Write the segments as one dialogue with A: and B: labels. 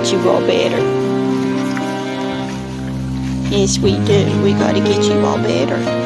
A: get you all better. Yes, we do. We got to get you all better.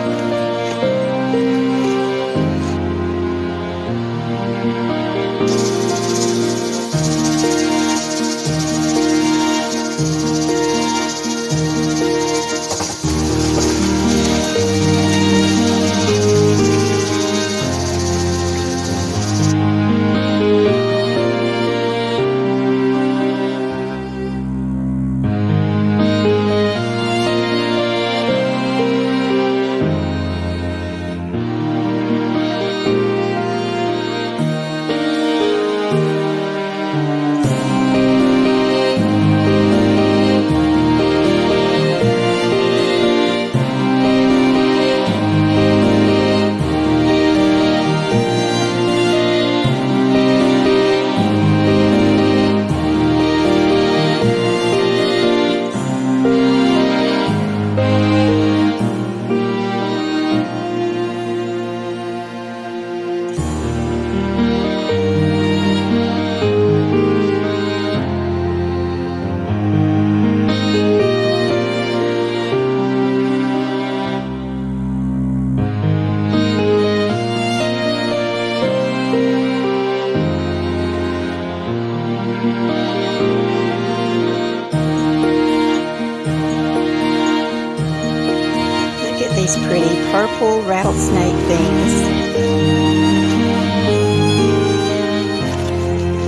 A: These pretty purple rattlesnake beans.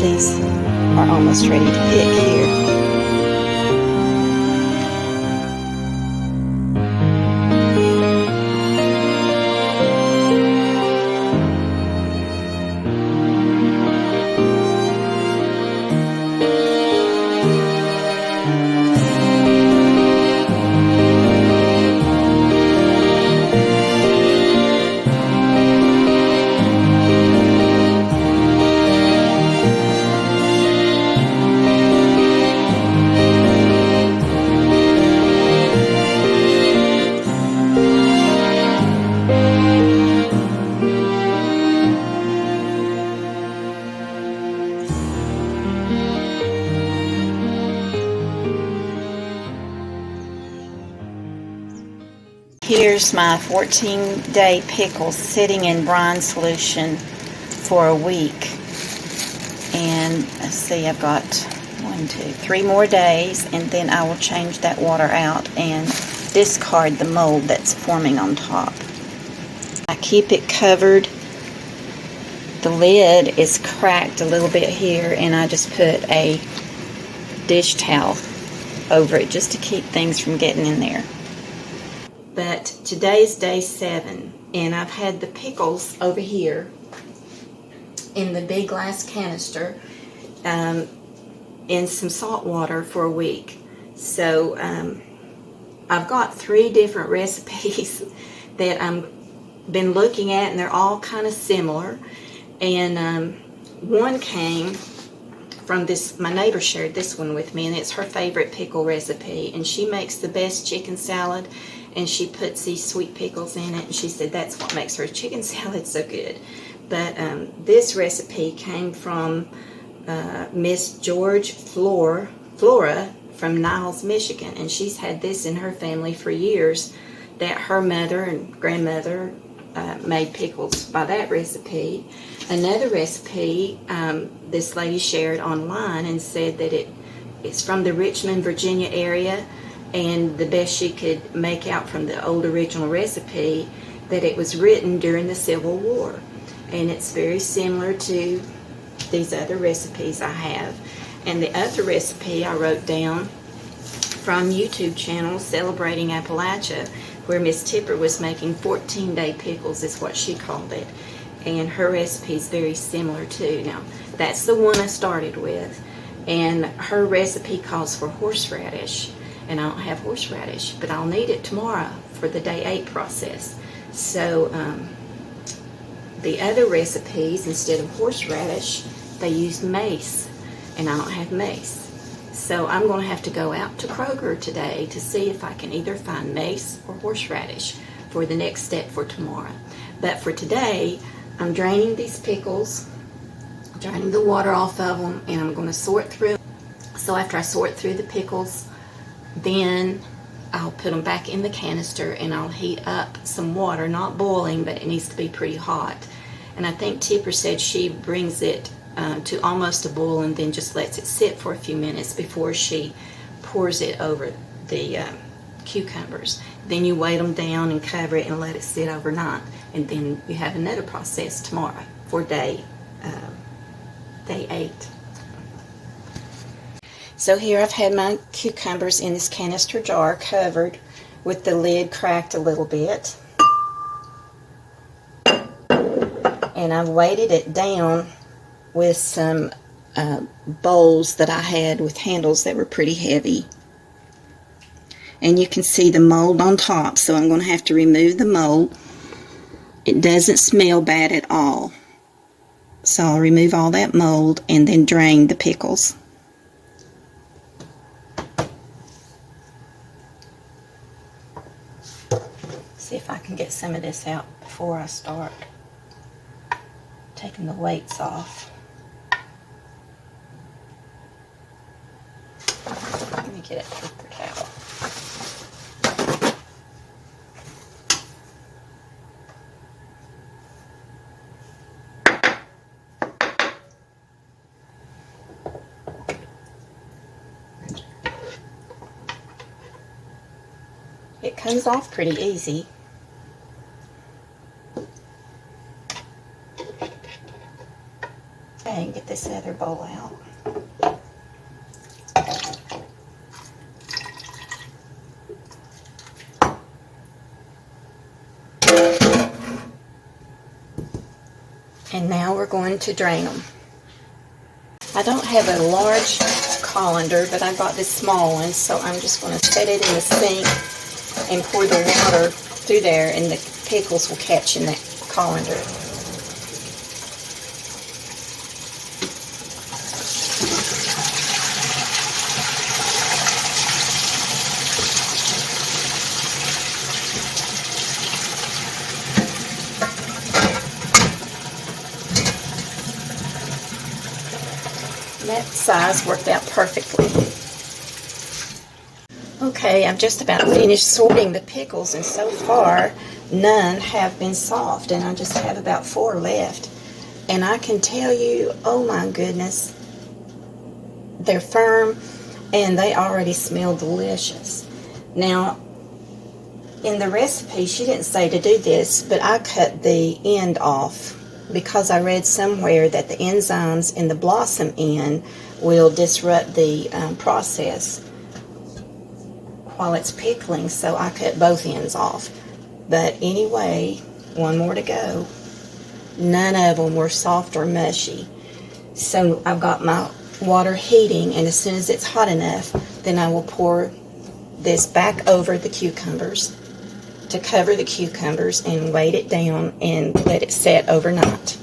A: These are almost ready to pick here. Here's my 14-day pickles sitting in brine solution for a week. And let's see, I've got 3 more days, and then I will change that water out and discard the mold that's forming on top. I keep it covered. The lid is cracked a little bit here, and I just put a dish towel over it just to keep things from getting in there. But today's day 7, and I've had the pickles over here in the big glass canister in some salt water for a week. So I've got 3 different recipes that I've been looking at, and they're all kind of similar. And one came from my neighbor shared this one with me, and it's her favorite pickle recipe, and she makes the best chicken salad. And she puts these sweet pickles in it, and she said that's what makes her chicken salad so good. But this recipe came from Miss George Flora from Niles, Michigan, and she's had this in her family for years, that her mother and grandmother made pickles by that recipe. Another recipe this lady shared online and said that it's from the Richmond, Virginia area, and the best she could make out from the old original recipe, that it was written during the Civil War. And it's very similar to these other recipes I have. And the other recipe I wrote down from YouTube channel Celebrating Appalachia, where Miss Tipper was making 14-day pickles, is what she called it. And her recipe is very similar too. Now, that's the one I started with. And her recipe calls for horseradish. And I don't have horseradish, but I'll need it tomorrow for the day 8 process. So the other recipes, instead of horseradish, they used mace, and I don't have mace. So I'm going to have to go out to Kroger today to see if I can either find mace or horseradish for the next step for tomorrow. But for today, I'm draining these pickles, draining the water off of them, and I'm going to sort through So after I sort through the pickles, then I'll put them back in the canister and I'll heat up some water, not boiling, but it needs to be pretty hot. And I think Tipper said she brings it to almost a boil and then just lets it sit for a few minutes before she pours it over the cucumbers. Then you weight them down and cover it and let it sit overnight. And then you have another process tomorrow for day 8. So here I've had my cucumbers in this canister jar covered with the lid cracked a little bit. And I've weighted it down with some bowls that I had with handles that were pretty heavy. And you can see the mold on top, so I'm going to have to remove the mold. It doesn't smell bad at all. So I'll remove all that mold and then drain the pickles. See if I can get some of this out before I start taking the weights off. Let me get a paper towel. It comes off pretty easy. Okay, and get this other bowl out. And now we're going to drain them. I don't have a large colander, but I got this small one, so I'm just going to set it in the sink and pour the water through there, and the pickles will catch in that colander. That size worked out perfectly. Okay, I'm just about finished sorting the pickles, and so far none have been soft, and I just have about 4 left. And I can tell you, oh my goodness, they're firm and they already smell delicious. Now, in the recipe, she didn't say to do this, but I cut the end off because I read somewhere that the enzymes in the blossom end will disrupt the process while it's pickling, so I cut both ends off. But anyway, one more to go. None of them were soft or mushy. So I've got my water heating, and as soon as it's hot enough, then I will pour this back over the cucumbers to cover the cucumbers and weight it down and let it set overnight.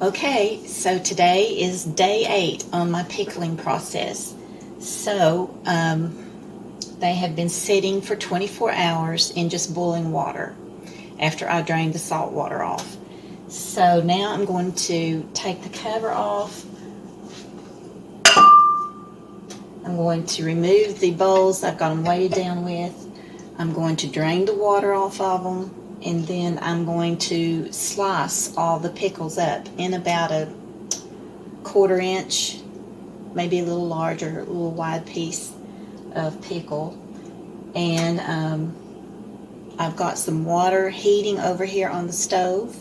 A: Okay, so today is day 8 on my pickling process. So they have been sitting for 24 hours in just boiling water after I drained the salt water off. So now I'm going to take the cover off. I'm going to remove the bowls I've got them weighted down with. I'm going to drain the water off of them, and then I'm going to slice all the pickles up in about a 1/4 inch, maybe a little larger, a little wide piece of pickle. And I've got some water heating over here on the stove.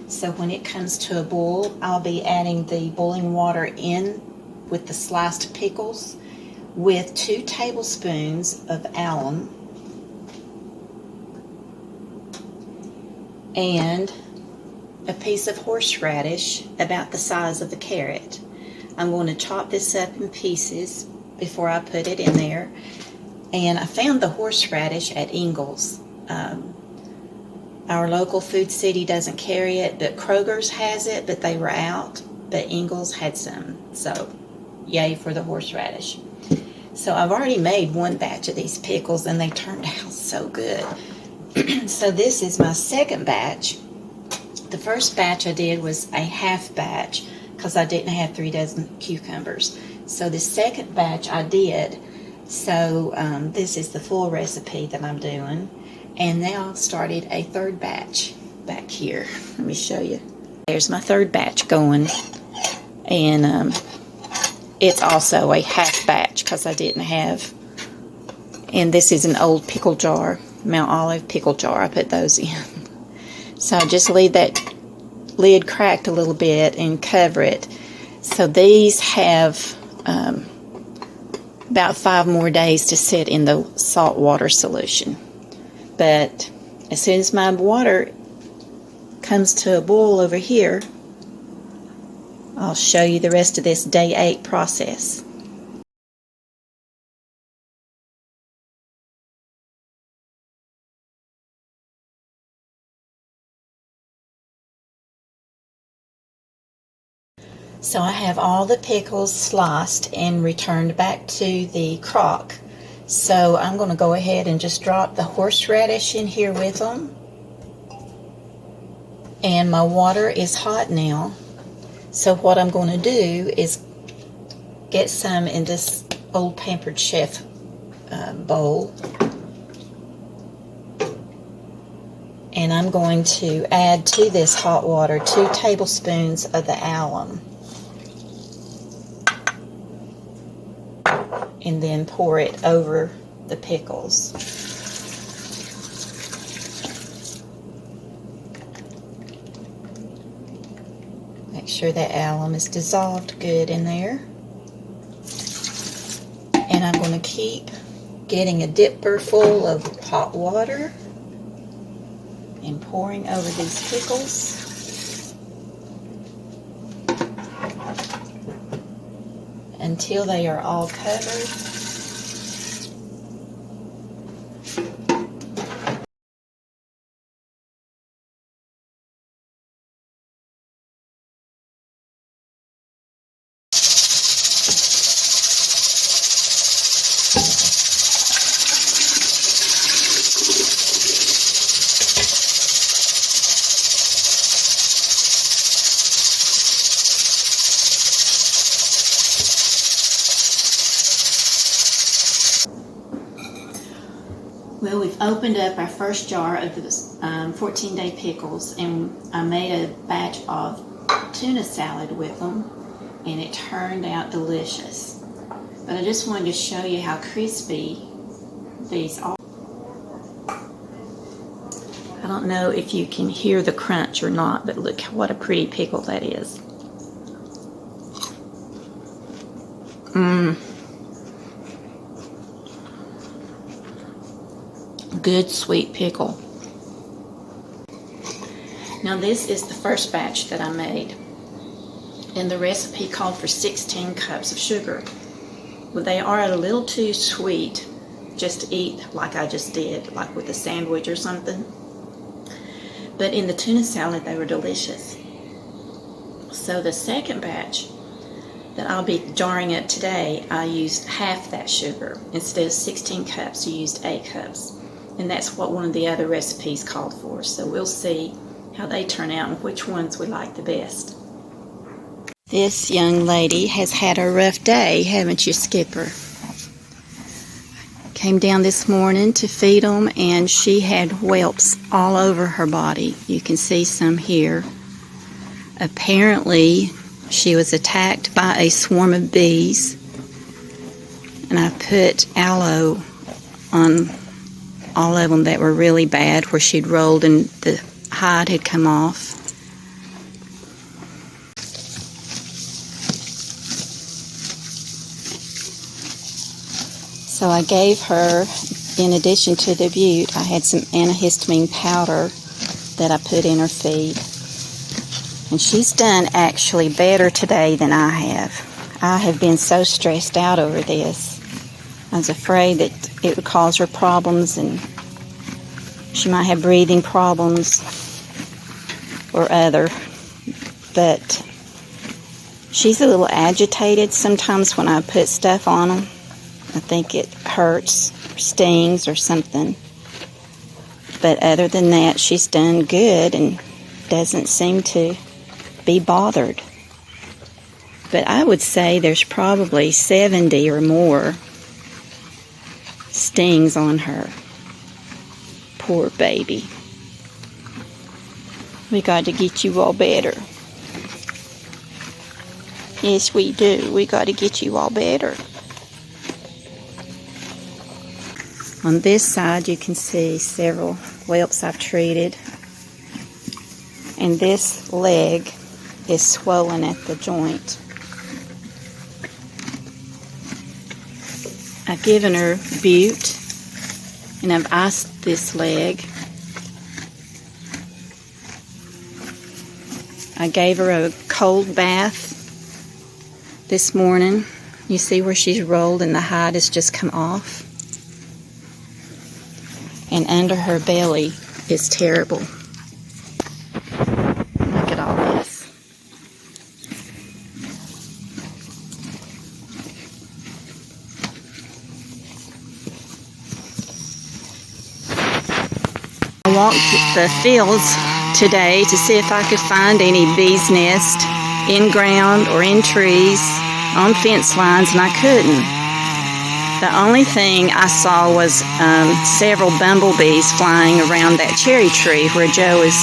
A: So when it comes to a boil, I'll be adding the boiling water in with the sliced pickles with 2 tablespoons of alum and a piece of horseradish about the size of a carrot. I'm going to chop this up in pieces before I put it in there. And I found the horseradish at Ingles. Our local food city doesn't carry it, but Kroger's has it, but they were out. But Ingles had some, so yay for the horseradish. So I've already made 1 batch of these pickles, and they turned out so good. So this is my second batch. The first batch I did was a half batch because I didn't have 3 dozen cucumbers. So the second batch I did. So this is the full recipe that I'm doing. And now I've started a third batch back here. Let me show you. There's my third batch going. And it's also a half batch because I didn't have. And this is an old pickle jar, Mount Olive pickle jar. I put those in. So I just leave that lid cracked a little bit and cover it. So these have about 5 more days to sit in the salt water solution. But as soon as my water comes to a boil over here, I'll show you the rest of this day 8 process. So I have all the pickles sliced and returned back to the crock. So I'm going to go ahead and just drop the horseradish in here with them. And my water is hot now. So what I'm going to do is get some in this old Pampered Chef bowl. And I'm going to add to this hot water 2 tablespoons of the alum. And then pour it over the pickles. Make sure that alum is dissolved good in there. And I'm going to keep getting a dipper full of hot water and pouring over these pickles. Until they are all covered. Well, we've opened up our first jar of the 14-day pickles, and I made a batch of tuna salad with them, and it turned out delicious. But I just wanted to show you how crispy these are. I don't know if you can hear the crunch or not, but look what a pretty pickle that is. Good sweet pickle. Now this is the first batch that I made, and the recipe called for 16 cups of sugar. Well, they are a little too sweet just to eat like I just did, like with a sandwich or something. But in the tuna salad, they were delicious. So the second batch that I'll be jarring up today, I used half that sugar. Instead of 16 cups, I used 8 cups. And that's what one of the other recipes called for. So we'll see how they turn out and which ones we like the best. This young lady has had a rough day, haven't you, Skipper? Came down this morning to feed them, and she had whelps all over her body. You can see some here. Apparently, she was attacked by a swarm of bees, and I put aloe on all of them that were really bad, where she'd rolled and the hide had come off. So I gave her, in addition to the bute, I had some antihistamine powder that I put in her feed. And she's done actually better today than I have. I have been so stressed out over this. I was afraid that it would cause her problems and she might have breathing problems or other. But she's a little agitated sometimes when I put stuff on them. I think it hurts or stings or something. But other than that, she's done good and doesn't seem to be bothered. But I would say there's probably 70 or more stings on her. Poor baby. We got to get you all better. Yes, we do. We got to get you all better. On this side, you can see several whelps I've treated. And this leg is swollen at the joint. I've given her Butte, and I've iced this leg. I gave her a cold bath this morning. You see where she's rolled and the hide has just come off. And under her belly is terrible. Look at all this. I walked the fields today to see if I could find any bees' nests in ground or in trees, on fence lines, and I couldn't. The only thing I saw was several bumblebees flying around that cherry tree where Joe is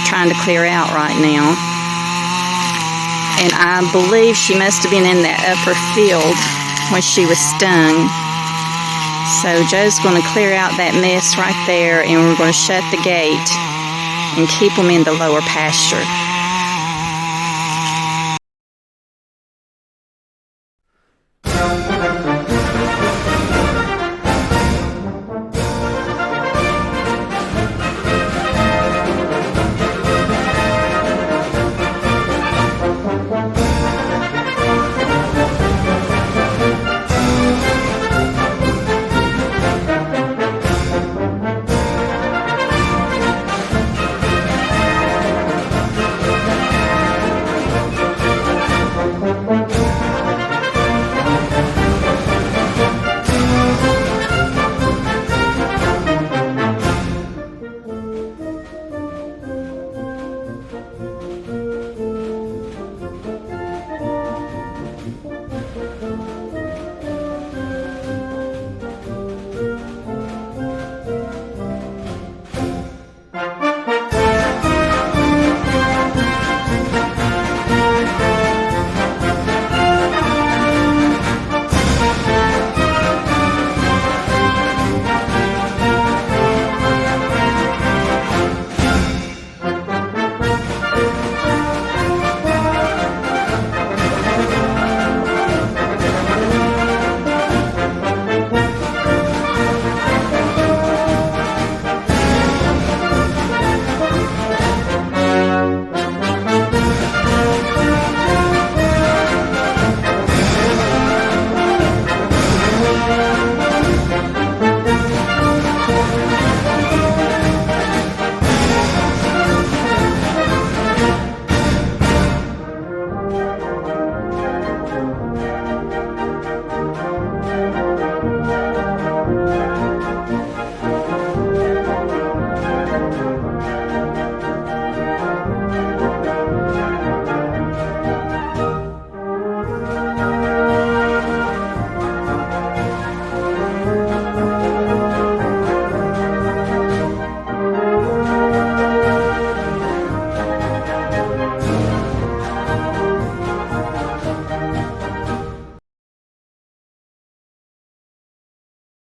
A: trying to clear out right now. And I believe she must have been in that upper field when she was stung. So Joe's going to clear out that mess right there, and we're going to shut the gate and keep them in the lower pasture.